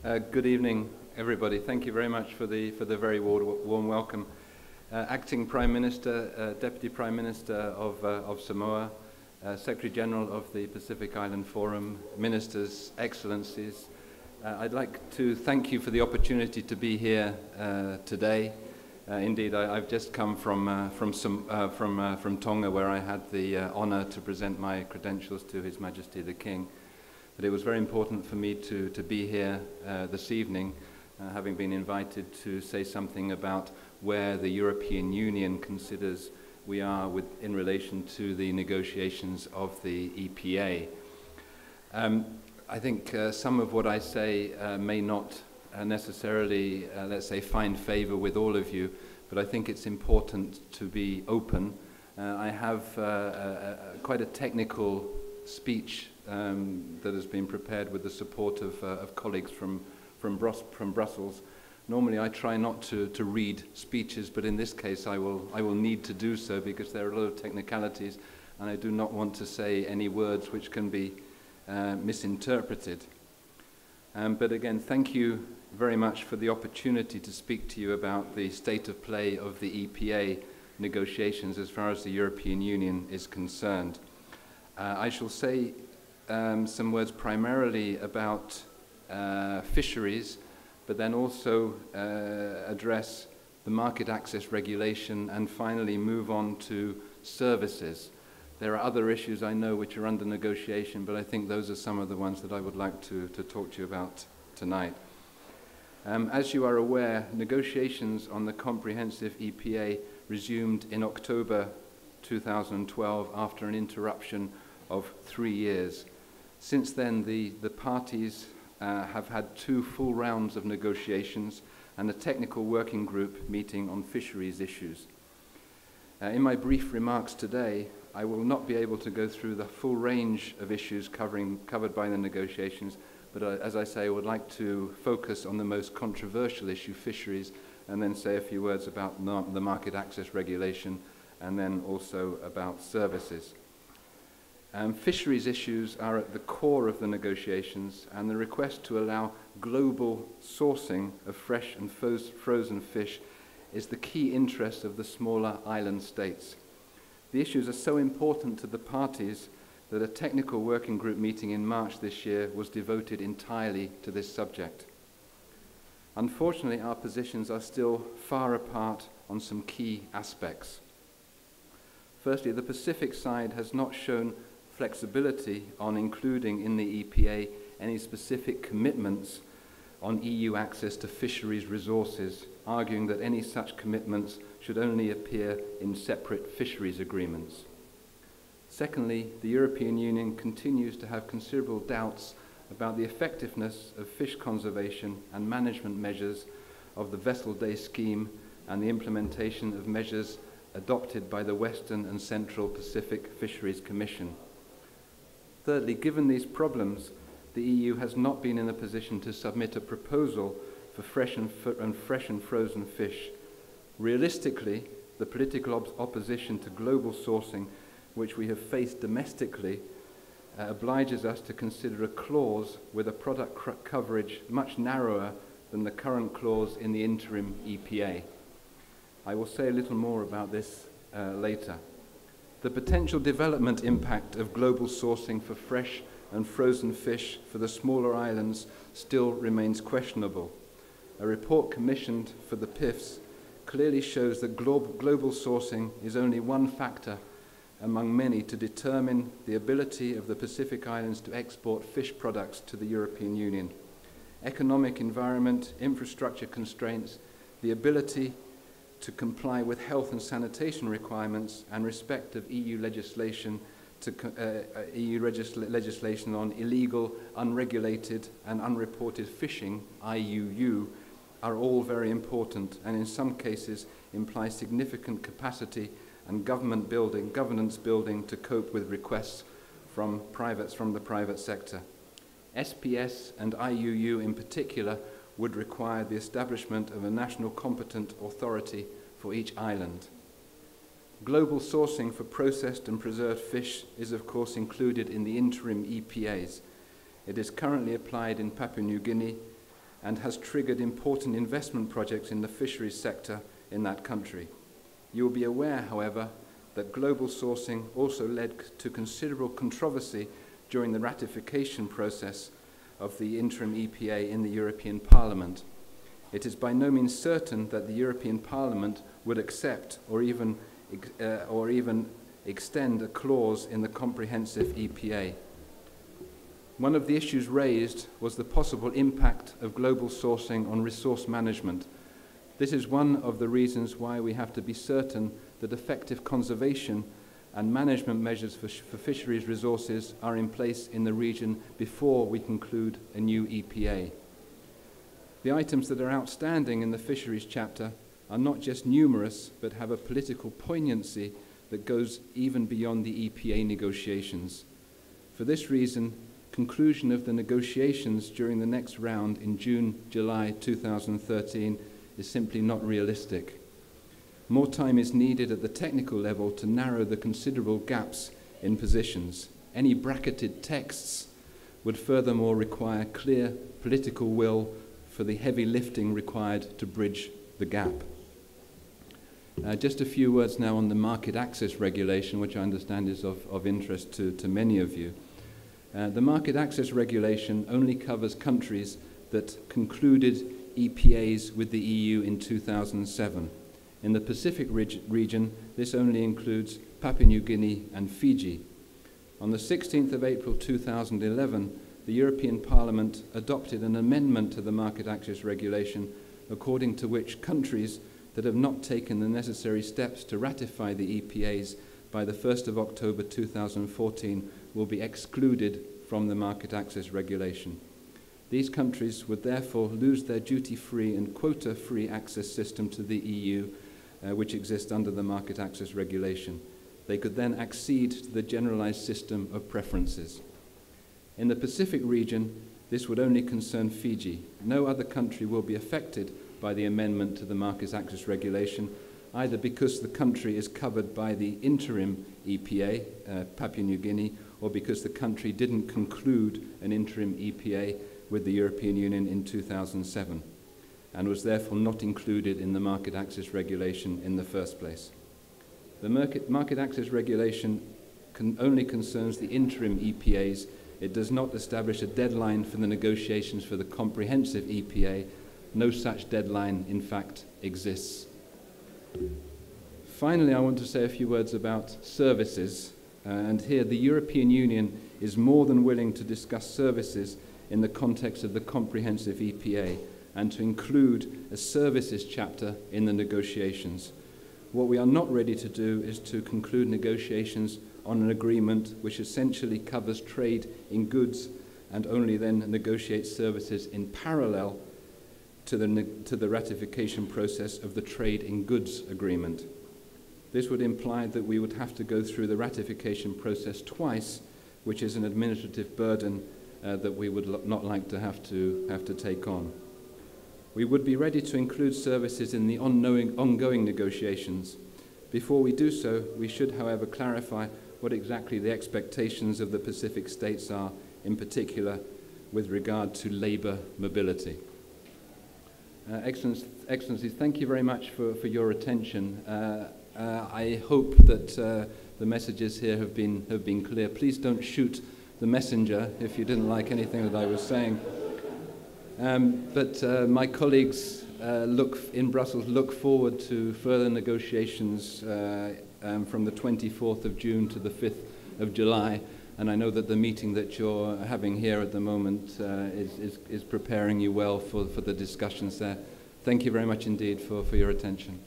Good evening, everybody. Thank you very much for the very warm welcome. Acting Prime Minister, Deputy Prime Minister of Samoa, Secretary General of the Pacific Island Forum, Ministers, Excellencies, I'd like to thank you for the opportunity to be here today. Indeed, I've just come from Tonga, where I had the honour to present my credentials to His Majesty the King. But it was very important for me to be here this evening, having been invited to say something about where the European Union considers we are in relation to the negotiations of the EPA. I think some of what I say may not necessarily, let's say, find favour with all of you, but I think it's important to be open. I have quite a technical speech that has been prepared with the support of colleagues from Brussels. Normally I try not to read speeches, but in this case I will need to do so because there are a lot of technicalities and I do not want to say any words which can be misinterpreted. But again, thank you very much for the opportunity to speak to you about the state of play of the EPA negotiations as far as the European Union is concerned. I shall say some words primarily about fisheries, but then also address the market access regulation and finally move on to services. There are other issues I know which are under negotiation, but I think those are some of the ones that I would like to talk to you about tonight. As you are aware, negotiations on the comprehensive EPA resumed in October 2012 after an interruption of 3 years. Since then, the parties have had 2 full rounds of negotiations and a technical working group meeting on fisheries issues. In my brief remarks today, I will not be able to go through the full range of issues covered by the negotiations, but as I say, I would like to focus on the most controversial issue, fisheries, and then say a few words about the market access regulation and then also about services. Fisheries issues are at the core of the negotiations, and the request to allow global sourcing of fresh and frozen fish is the key interest of the smaller island states. The issues are so important to the parties that a technical working group meeting in March this year was devoted entirely to this subject. Unfortunately, our positions are still far apart on some key aspects. Firstly, the Pacific side has not shown flexibility on including in the EPA any specific commitments on EU access to fisheries resources, arguing that any such commitments should only appear in separate fisheries agreements. Secondly, the European Union continues to have considerable doubts about the effectiveness of fish conservation and management measures of the Vessel Day scheme and the implementation of measures adopted by the Western and Central Pacific Fisheries Commission. Thirdly, given these problems, the EU has not been in a position to submit a proposal for fresh and frozen fish. Realistically, the political opposition to global sourcing, which we have faced domestically, obliges us to consider a clause with a product coverage much narrower than the current clause in the interim EPA. I will say a little more about this later. The potential development impact of global sourcing for fresh and frozen fish for the smaller islands still remains questionable. A report commissioned for the PIFs clearly shows that global sourcing is only one factor among many to determine the ability of the Pacific Islands to export fish products to the European Union. Economic environment, infrastructure constraints, the ability to comply with health and sanitation requirements and respect of EU legislation legislation on illegal, unregulated and unreported fishing, IUU, are all very important and in some cases imply significant capacity and governance building to cope with requests from the private sector. SPS and IUU in particular would require the establishment of a national competent authority for each island. Global sourcing for processed and preserved fish is of course included in the interim EPAs. It is currently applied in Papua New Guinea, and has triggered important investment projects in the fisheries sector in that country. You will be aware, however, that global sourcing also led to considerable controversy during the ratification process of the interim EPA in the European Parliament. It is by no means certain that the European Parliament would accept or even extend a clause in the comprehensive EPA. One of the issues raised was the possible impact of global sourcing on resource management. This is one of the reasons why we have to be certain that effective conservation and management measures for fisheries resources are in place in the region before we conclude a new EPA. The items that are outstanding in the fisheries chapter are not just numerous, but have a political poignancy that goes even beyond the EPA negotiations. For this reason, conclusion of the negotiations during the next round in June-July 2013 is simply not realistic. More time is needed at the technical level to narrow the considerable gaps in positions. Any bracketed texts would furthermore require clear political will for the heavy lifting required to bridge the gap. Just a few words now on the market access regulation, which I understand is of interest to many of you. The market access regulation only covers countries that concluded EPAs with the EU in 2007. In the Pacific region, this only includes Papua New Guinea and Fiji. On the 16th of April 2011, the European Parliament adopted an amendment to the market access regulation according to which countries that have not taken the necessary steps to ratify the EPAs by the 1st of October 2014 will be excluded from the market access regulation. These countries would therefore lose their duty-free and quota-free access system to the EU, which exists under the market access regulation. They could then accede to the generalized system of preferences. In the Pacific region, this would only concern Fiji. No other country will be affected by the amendment to the market access regulation, either because the country is covered by the interim EPA, Papua New Guinea, or because the country didn't conclude an interim EPA with the European Union in 2007 and was therefore not included in the market access regulation in the first place. The market access regulation only concerns the interim EPAs. It does not establish a deadline for the negotiations for the comprehensive EPA. No such deadline, in fact, exists. Finally, I want to say a few words about services. And here, the European Union is more than willing to discuss services in the context of the comprehensive EPA and to include a services chapter in the negotiations. What we are not ready to do is to conclude negotiations on an agreement which essentially covers trade in goods and only then negotiate services in parallel to the ratification process of the trade in goods agreement. This would imply that we would have to go through the ratification process twice, which is an administrative burden that we would not like to have to take on. We would be ready to include services in the ongoing negotiations. Before we do so, we should, however, clarify what exactly the expectations of the Pacific states are, in particular with regard to labour mobility. Excellencies, thank you very much for your attention. I hope that the messages here have been clear. Please don't shoot the messenger if you didn't like anything that I was saying. But my colleagues in Brussels look forward to further negotiations from the 24th of June to the 5th of July. And I know that the meeting that you're having here at the moment is preparing you well for the discussions there. Thank you very much indeed for your attention.